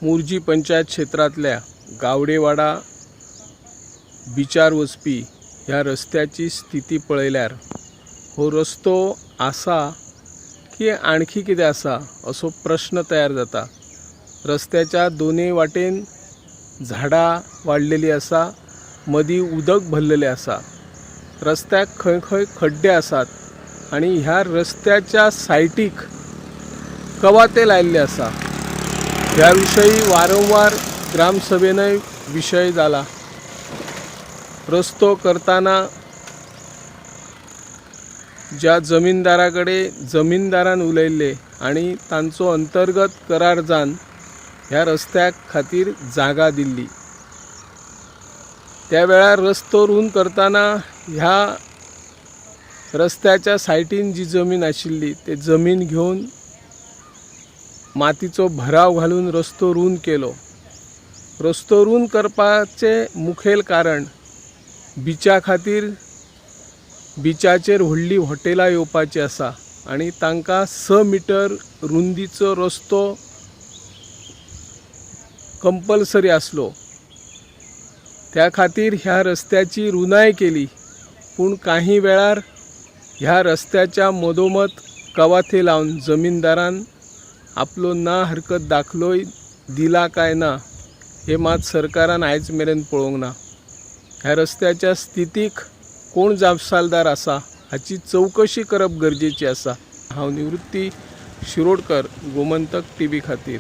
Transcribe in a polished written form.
मुर्जी पंचायत क्षेत्रातल्या गावडेवाडा बिचार वचपी ह्या रस्त्याची स्थिती पळयल्यार हो रस्तो आसा की आणखी कितें आसा असो प्रश्न तयार जाता। रस्त्याच्या दोनूय वाटेन झाडां वाडलेली आसा, मदीं उदक भरलेलें आसा, रस्त्याक खंय खंय खड्डे आसात आणि ह्या रस्त्याच्या सायटीक कवाते लायल्ले आसा। ह्या विशयी वारंवार ग्रामसभेनय विषय जाला। रस्तो करताना ज्या जमीनदाराकडे जमीनदारान उलयल्ले आणि तांचो अंतर्गत करार जावन ह्या रस्त्याक खातीर जागा दिल्ली, त्या वेळार रस्तो रूंद करताना ह्या रस्त्याच्या सायटीन जी जमीन आशिल्ली ते जमीन घेवन मातीचो भराव घालून रस्तो रूंद केलो। रस्तो रूंद करपाचे मुखेल कारण बिचा खातीर बिचाचेर व्हडली हॉटेलां येवपाची आसा आणि तांकां 6 मीटर रुंदीचो रस्तो कंपल्सरी आसलो। त्या खातीर ह्या रस्त्याची रुंदाय केली, पूण काही वेळार ह्या रस्त्याच्या मदोमद कवाथे लावन जमीनदारान आपलो ना हरकत दाखलोय दिला काय ना हे मात सरकारान आयज मेरेन पळोवंक ना। ह्या रस्त्याच्या स्थितीक कोण जापसालदार आसा हाची चवकशी करप गरजेची आसा। हांव निवृत्ती शिरोडकर, गोमंतक टीव्ही खातीर।